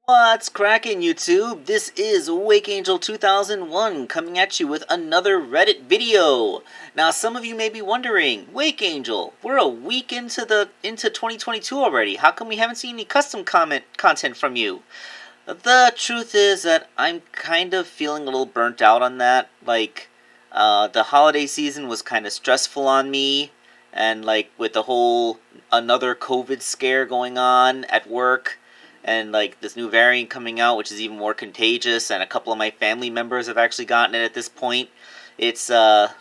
What's cracking, YouTube? This is Wakeangel2001 coming at you with another Reddit video. Now, some of you may be wondering, Wakeangel, we're a week into 2022 already. How come we haven't seen any custom content from you? The truth is that I'm kind of feeling a little burnt out on that. The holiday season was kind of stressful on me, and with the whole another COVID scare going on at work and this new variant coming out, which is even more contagious, and a couple of my family members have actually gotten it at this point. It's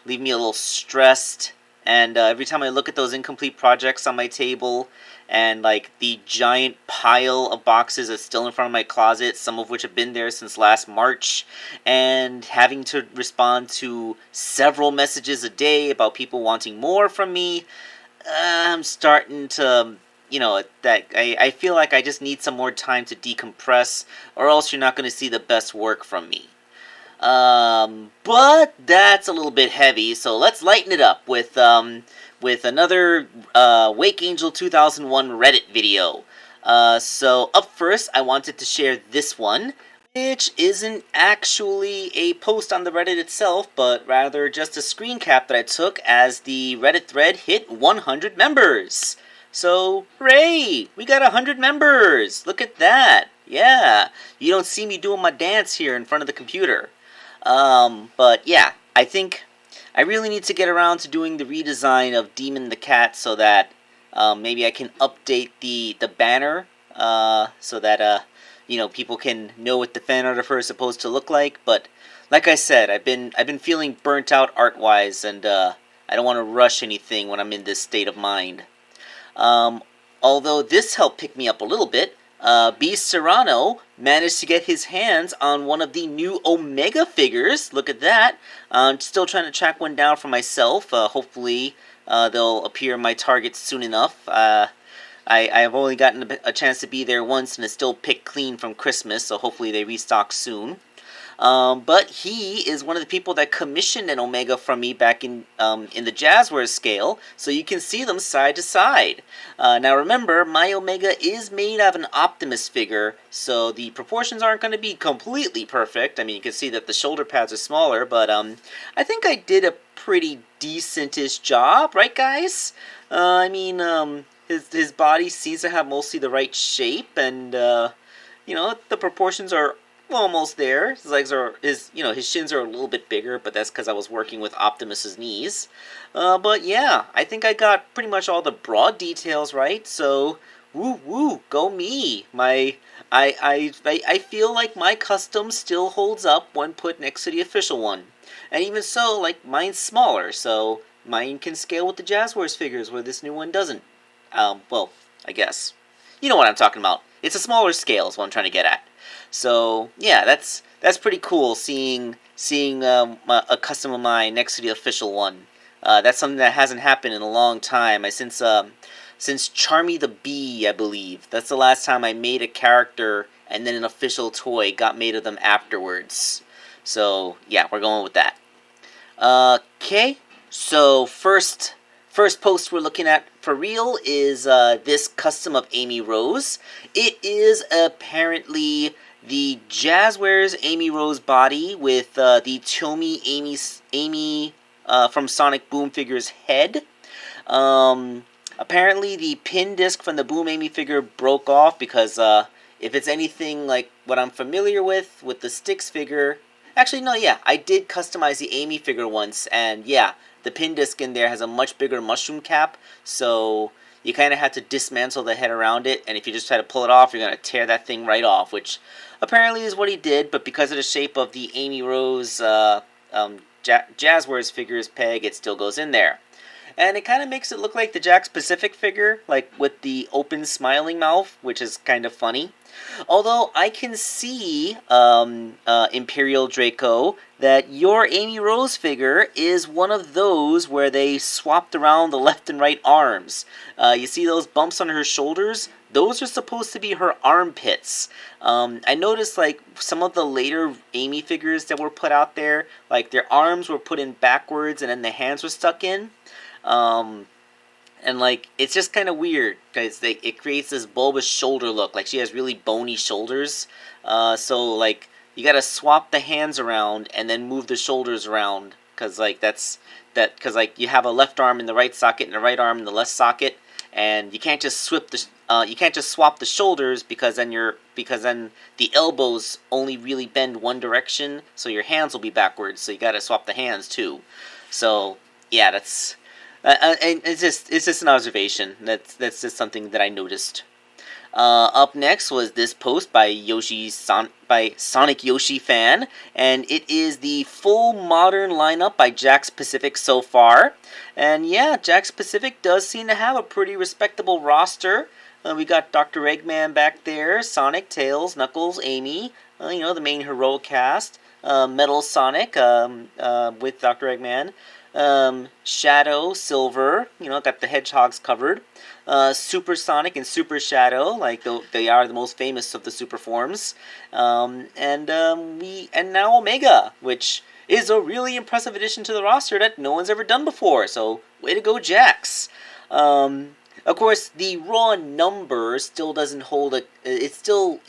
leaving me a little stressed, and every time I look at those incomplete projects on my table, and the giant pile of boxes that's still in front of my closet, some of which have been there since last March, and having to respond to several messages a day about people wanting more from me, I'm starting to I feel like I just need some more time to decompress, or else you're not going to see the best work from me. But that's a little bit heavy, so let's lighten it up with another Wakeangel2001 Reddit video. So up first, I wanted to share this one, which isn't actually a post on the Reddit itself, but rather just a screen cap that I took as the Reddit thread hit 100 members. So, hooray! We got 100 members! Look at that! Yeah, you don't see me doing my dance here in front of the computer. But yeah, I think I really need to get around to doing the redesign of Demon the Cat so that maybe I can update the banner so that people can know what the fan art of her is supposed to look like. But like I said, I've been feeling burnt out art-wise, and I don't want to rush anything when I'm in this state of mind. Although this helped pick me up a little bit, B. Serrano managed to get his hands on one of the new Omega figures. Look at that. I'm still trying to track one down for myself. Hopefully they'll appear in my targets soon enough. I've only gotten a chance to be there once, and it's still picked clean from Christmas, so hopefully they restock soon. But he is one of the people that commissioned an Omega from me back in the Jazzwares scale, so you can see them side to side. Now remember, my Omega is made out of an Optimus figure, so the proportions aren't going to be completely perfect. I mean, you can see that the shoulder pads are smaller, but I think I did a pretty decentish job, right guys? His body seems to have mostly the right shape, and the proportions are almost there. His legs are his shins are a little bit bigger, but that's because I was working with Optimus's knees. But yeah, I think I got pretty much all the broad details right. So woo woo, go me. I feel like my custom still holds up when put next to the official one, and even so, mine's smaller, so mine can scale with the Jazzwares figures where this new one doesn't. Well, I guess you know what I'm talking about. It's a smaller scale is what I'm trying to get at. So yeah, that's pretty cool seeing a custom of mine next to the official one. That's something that hasn't happened in a long time. Since Charmy the Bee, I believe. That's the last time I made a character and then an official toy got made of them afterwards. So yeah, we're going with that. Okay, so first post we're looking at for real is this custom of Amy Rose. It is apparently the Jazzwares Amy Rose body with the Tomy Amy from Sonic Boom figure's head. Apparently the pin disc from the Boom Amy figure broke off because if it's anything like what I'm familiar with the Styx figure... Actually, no, yeah, I did customize the Amy figure once, and yeah, the pin disc in there has a much bigger mushroom cap, so you kind of have to dismantle the head around it, and if you just try to pull it off, you're going to tear that thing right off, which apparently is what he did, but because of the shape of the Amy Rose Jazzwares figure's peg, it still goes in there. And it kind of makes it look like the Jax Pacific figure, with the open smiling mouth, which is kind of funny. Although I can see, Imperial Draco, that your Amy Rose figure is one of those where they swapped around the left and right arms. You see those bumps on her shoulders? Those are supposed to be her armpits. I noticed, some of the later Amy figures that were put out there, their arms were put in backwards and then the hands were stuck in. And like it's just kind of weird because it creates this bulbous shoulder look. Like she has really bony shoulders. So like you gotta swap the hands around and then move the shoulders around because like because like you have a left arm in the right socket and a right arm in the left socket, and you can't just swap the shoulders because then the elbows only really bend one direction, so your hands will be backwards. So you gotta swap the hands too. So yeah, that's. And it's just an observation. That's just something that I noticed. Up next was this post by Sonic Yoshi Fan, and it is the full modern lineup by Jakks Pacific so far. And yeah, Jakks Pacific does seem to have a pretty respectable roster. We got Dr. Eggman back there, Sonic, Tails, Knuckles, Amy, the main heroic cast, Metal Sonic with Dr. Eggman. Shadow, Silver, got the hedgehogs covered. Super Sonic and Super Shadow, like they are the most famous of the super forms. And now Omega, which is a really impressive addition to the roster that no one's ever done before. So way to go, Jakks. Of course, the raw number still doesn't hold it's still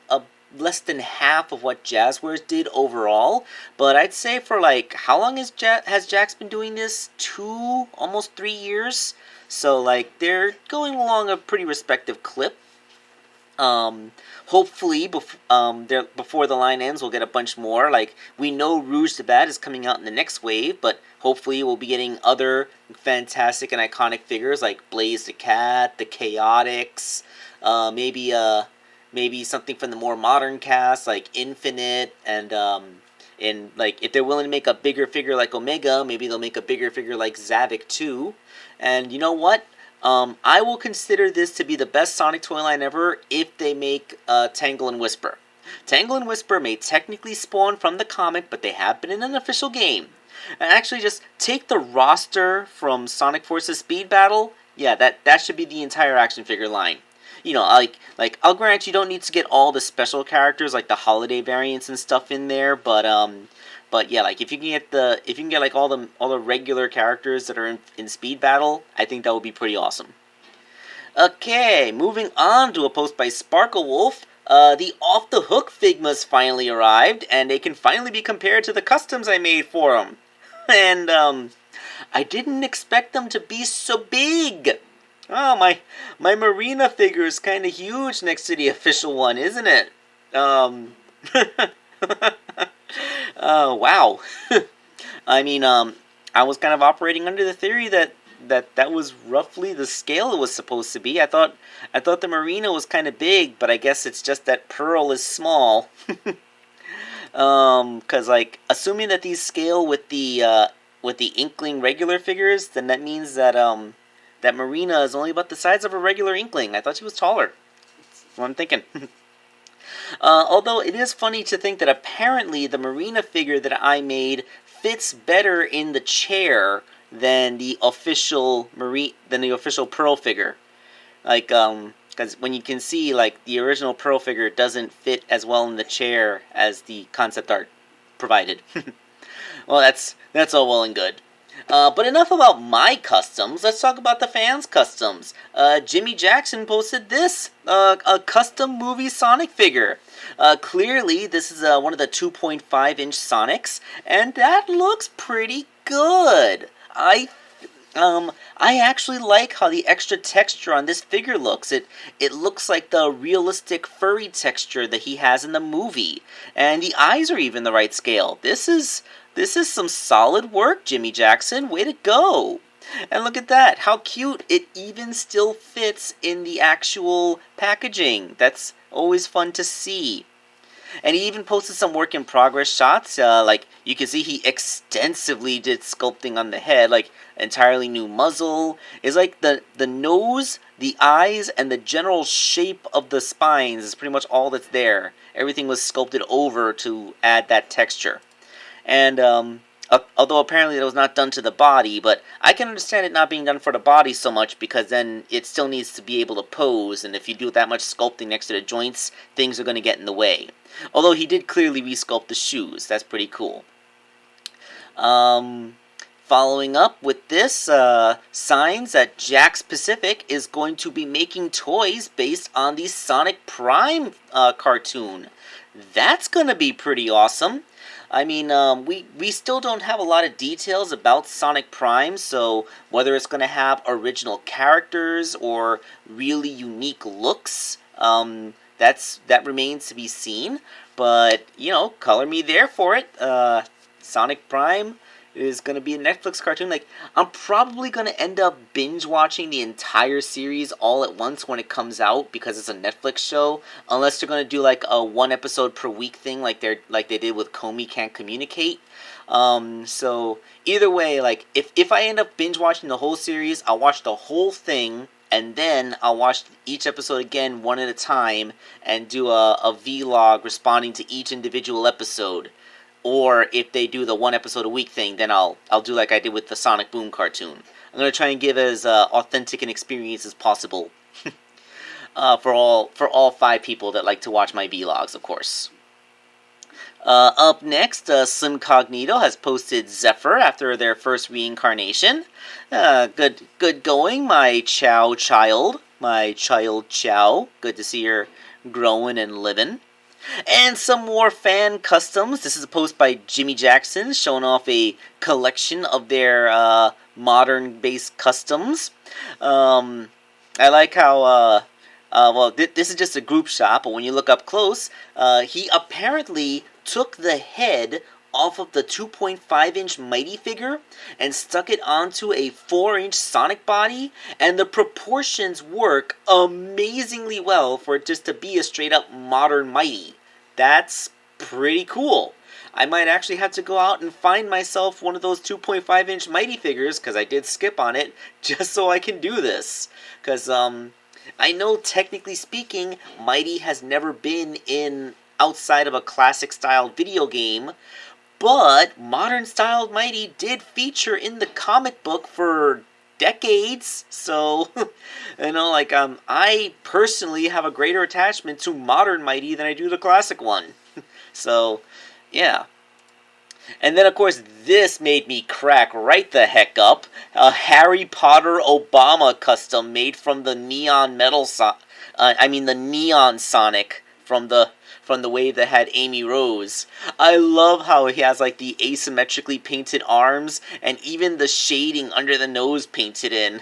a less than half of what Jazzwares did overall, but I'd say for like, how long has Jakks been doing this? Almost 3 years? So like, they're going along a pretty respective clip. Hopefully, before the line ends, we'll get a bunch more. Like, we know Rouge the Bat is coming out in the next wave, but hopefully we'll be getting other fantastic and iconic figures like Blaze the Cat, the Chaotix, maybe something from the more modern cast like Infinite, and like if they're willing to make a bigger figure like Omega, maybe they'll make a bigger figure like Zavik too. And you know what? I will consider this to be the best Sonic toy line ever if they make Tangle and Whisper. Tangle and Whisper may technically spawn from the comic, but they have been in an official game. And actually just take the roster from Sonic Forces Speed Battle. Yeah, that should be the entire action figure line. Like I'll grant you don't need to get all the special characters like the holiday variants and stuff in there, but yeah, like if you can get like all the regular characters that are in Speed Battle, I think that would be pretty awesome. Okay, moving on to a post by Sparklewolf. The Off the Hook Figmas finally arrived, and they can finally be compared to the customs I made for them. And I didn't expect them to be so big. Oh, my Marina figure is kind of huge next to the official one, isn't it? Oh, wow. I mean, I was kind of operating under the theory that was roughly the scale it was supposed to be. I thought the Marina was kind of big, but I guess it's just that Pearl is small. 'Cause like, assuming that these scale with the Inkling regular figures, then that means that that Marina is only about the size of a regular Inkling. I thought she was taller. That's what I'm thinking. Although it is funny to think that apparently the Marina figure that I made fits better in the chair than the official Pearl figure. Like, because when you can see, like, the original Pearl figure doesn't fit as well in the chair as the concept art provided. Well, that's all well and good. But enough about my customs. Let's talk about the fans' customs. Jimmy Jackson posted this, a custom movie Sonic figure. Clearly, this is one of the 2.5-inch Sonics, and that looks pretty good. I actually like how the extra texture on this figure looks. It looks like the realistic furry texture that he has in the movie, and the eyes are even the right scale. This is some solid work, Jimmy Jackson. Way to go! And look at that, how cute! It even still fits in the actual packaging. That's always fun to see. And he even posted some work in progress shots. Like, you can see he extensively did sculpting on the head, like entirely new muzzle. It's like the nose, the eyes, and the general shape of the spines is pretty much all that's there. Everything was sculpted over to add that texture. And although apparently that was not done to the body, but I can understand it not being done for the body so much because then it still needs to be able to pose, and if you do that much sculpting next to the joints, things are going to get in the way. Although he did clearly resculpt the shoes. That's pretty cool. Following up with this, signs that Jakks Pacific is going to be making toys based on the Sonic Prime cartoon. That's going to be pretty awesome. I mean, we still don't have a lot of details about Sonic Prime, so whether it's going to have original characters or really unique looks, that remains to be seen. But, you know, color me there for it. Sonic Prime is going to be a Netflix cartoon. Like, I'm probably going to end up binge watching the entire series all at once when it comes out because it's a Netflix show, unless they're going to do like a one episode per week thing like they did with Comey Can't Communicate. So either way, like if I end up binge watching the whole series, I'll watch the whole thing and then I'll watch each episode again one at a time and do a vlog responding to each individual episode. Or if they do the one episode a week thing, then I'll do like I did with the Sonic Boom cartoon. I'm gonna try and give as authentic an experience as possible for all 5 people that like to watch my vlogs, of course. Up next, Slim Cognito has posted Zephyr after their first reincarnation. Good going, my Chow child, my child Chow. Good to see her growing and living. And some more fan customs. This is a post by Jimmy Jackson showing off a collection of their modern-based customs. I like how, this is just a group shot, but when you look up close, he apparently took the head off of the 2.5-inch Mighty figure and stuck it onto a 4-inch Sonic body, and the proportions work amazingly well for it just to be a straight-up modern Mighty. That's pretty cool. I might actually have to go out and find myself one of those 2.5-inch Mighty figures, because I did skip on it, just so I can do this. Because, I know technically speaking, Mighty has never been in outside of a classic-style video game, but modern-styled Mighty did feature in the comic book for decades, so, you know, like, I personally have a greater attachment to modern Mighty than I do the classic one. So, yeah. And then, of course, this made me crack right the heck up. A Harry Potter Obama custom made from the neon metal the neon Sonic from the wave that had Amy Rose. I love how he has like the asymmetrically painted arms and even the shading under the nose painted in.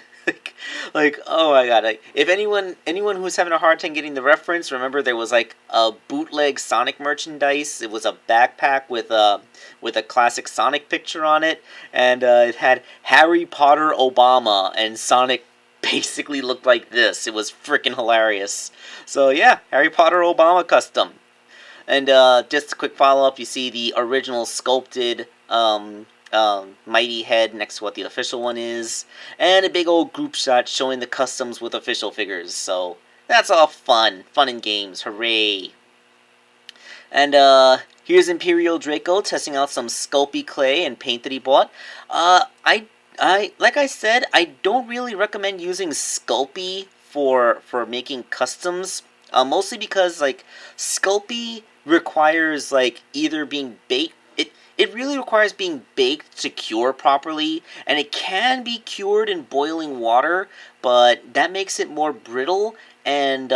like oh my god! If anyone who's having a hard time getting the reference, remember there was like a bootleg Sonic merchandise. It was a backpack with a classic Sonic picture on it, and it had Harry Potter Obama, and Sonic basically looked like this. It was freaking hilarious. So yeah, Harry Potter Obama custom. And just a quick follow-up, you see the original sculpted Mighty head next to what the official one is, and a big old group shot showing the customs with official figures. So that's all fun and games. Hooray! And here's Imperial Draco testing out some Sculpey clay and paint that he bought. I like I said, I don't really recommend using Sculpey for making customs. Mostly because like Sculpey requires like either being baked. It really requires being baked to cure properly, and it can be cured in boiling water, but that makes it more brittle. And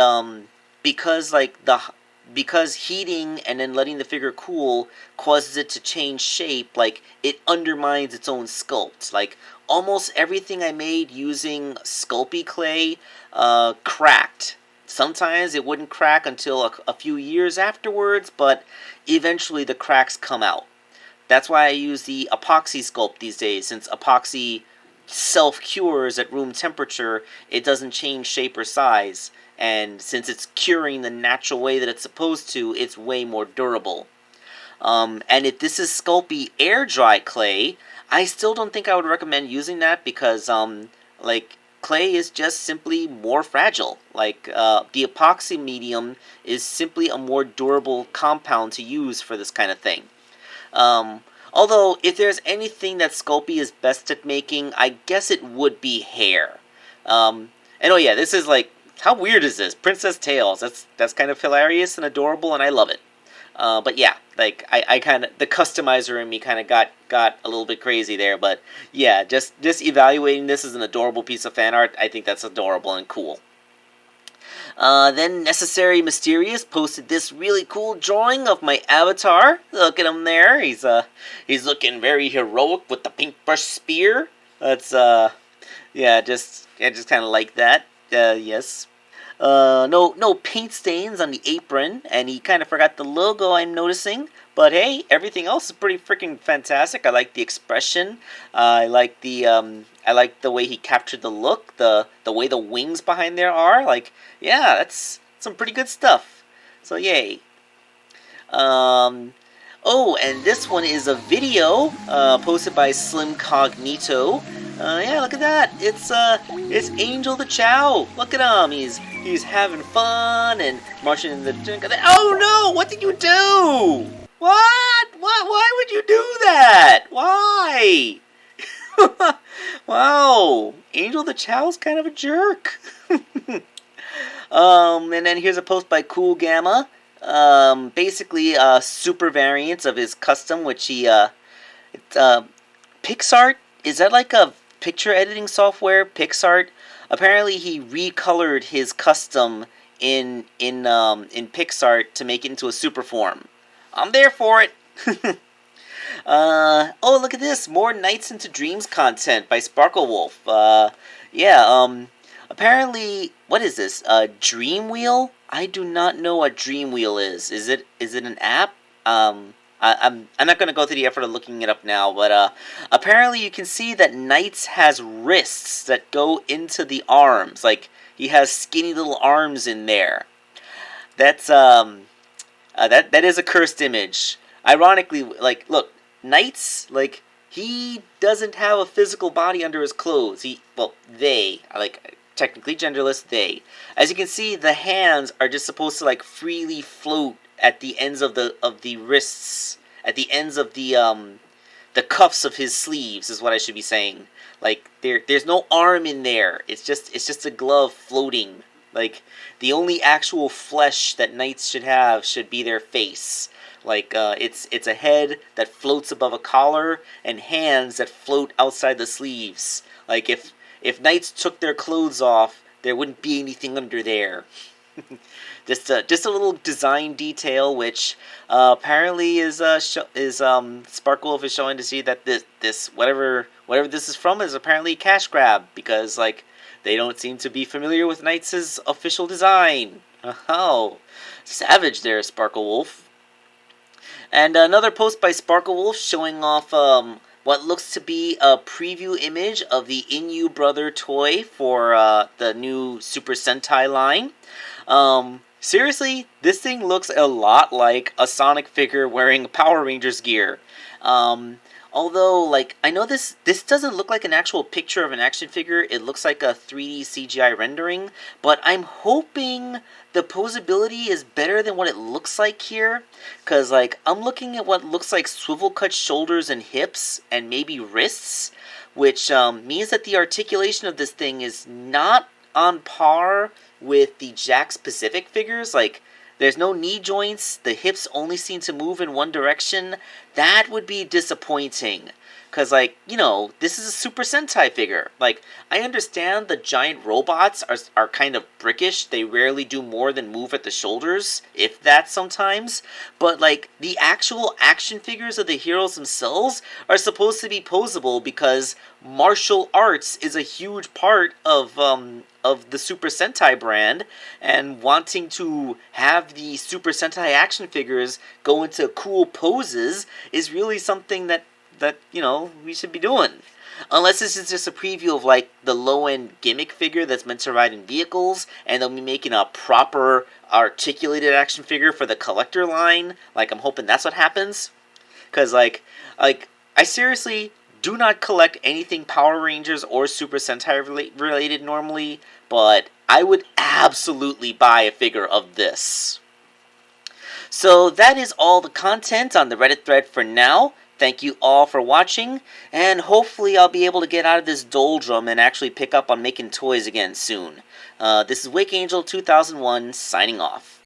because heating and then letting the figure cool causes it to change shape, like it undermines its own sculpt. Like almost everything I made using Sculpey clay cracked. Sometimes it wouldn't crack until a few years afterwards, but eventually the cracks come out. That's why I use the epoxy sculpt these days. Since epoxy self-cures at room temperature, it doesn't change shape or size. And since it's curing the natural way that it's supposed to, it's way more durable. And if this is Sculpey air dry clay, I still don't think I would recommend using that because, clay is just simply more fragile. Like, the epoxy medium is simply a more durable compound to use for this kind of thing. Although, if there's anything that Sculpey is best at making, I guess it would be hair. And oh yeah, this is like, how weird is this? Princess Tails. That's kind of hilarious and adorable, and I love it. But yeah, like I kind of the customizer in me kind of got a little bit crazy there. But yeah, just evaluating this as an adorable piece of fan art, I think that's adorable and cool. Then Necessary Mysterious posted this really cool drawing of my avatar. Look at him there. He's looking very heroic with the paintbrush spear. That's yeah, I just kind of like that. Yes. No paint stains on the apron, and he kind of forgot the logo, I'm noticing. But hey, everything else is pretty freaking fantastic. I like the expression. I like the way he captured the look, the way the wings behind there are. Like, yeah, that's some pretty good stuff. So yay. Oh, and this one is a video posted by Slim Cognito. Yeah, look at that. It's Angel the Chow. Look at him. He's having fun and marching in the. Oh no! What did you do? What? Why would you do that? Why? Wow, Angel the Chow's kind of a jerk. And then here's a post by Cool Gamma. Basically a super variant of his custom, which he PixArt, is that like a picture editing software? PixArt. Apparently he recolored his custom in PixArt to make it into a super form. I'm there for it. Oh, look at this. More Nights into Dreams content by Sparklewolf. Yeah, apparently, what is this? A Dream Wheel? I do not know what Dream Wheel is. Is it an app? I'm not going to go through the effort of looking it up now, but apparently you can see that Knights has wrists that go into the arms. Like, he has skinny little arms in there. That's, that is a cursed image. Ironically, like, look, Knights, like, he doesn't have a physical body under his clothes. They, like, technically genderless, they. As you can see, the hands are just supposed to, like, freely float at the ends of the wrists, at the ends of the cuffs of his sleeves, is what I should be saying. Like, there's no arm in there. It's just a glove floating. Like, the only actual flesh that Knights should have should be their face. Like, it's a head that floats above a collar and hands that float outside the sleeves. Like, if Knights took their clothes off, there wouldn't be anything under there. just a little design detail, which apparently is Sparklewolf is showing to see that this whatever this is from is apparently a cash grab, because like they don't seem to be familiar with Knights' official design. Oh, savage there, Sparklewolf. And another post by Sparklewolf showing off what looks to be a preview image of the Inu Brother toy for the new Super Sentai line. Seriously, this thing looks a lot like a Sonic figure wearing Power Rangers gear. Although, like, I know this doesn't look like an actual picture of an action figure. It looks like a 3D CGI rendering. But I'm hoping the posability is better than what it looks like here. Because, like, I'm looking at what looks like swivel-cut shoulders and hips and maybe wrists. Which means that the articulation of this thing is not on par with the Jakks Pacific figures. Like, there's no knee joints, the hips only seem to move in one direction. That would be disappointing. Because, like, you know, this is a Super Sentai figure. Like, I understand the giant robots are kind of brickish. They rarely do more than move at the shoulders, if that sometimes. But, like, the actual action figures of the heroes themselves are supposed to be posable because martial arts is a huge part of the Super Sentai brand, and wanting to have the Super Sentai action figures go into cool poses is really something that you know, we should be doing. Unless this is just a preview of, like, the low-end gimmick figure that's meant to ride in vehicles, and they'll be making a proper articulated action figure for the collector line. Like, I'm hoping that's what happens. Because, like, I seriously do not collect anything Power Rangers or Super Sentai related normally, but I would absolutely buy a figure of this. So that is all the content on the Reddit thread for now. Thank you all for watching, and hopefully I'll be able to get out of this doldrum and actually pick up on making toys again soon. This is Wakeangel2001 signing off.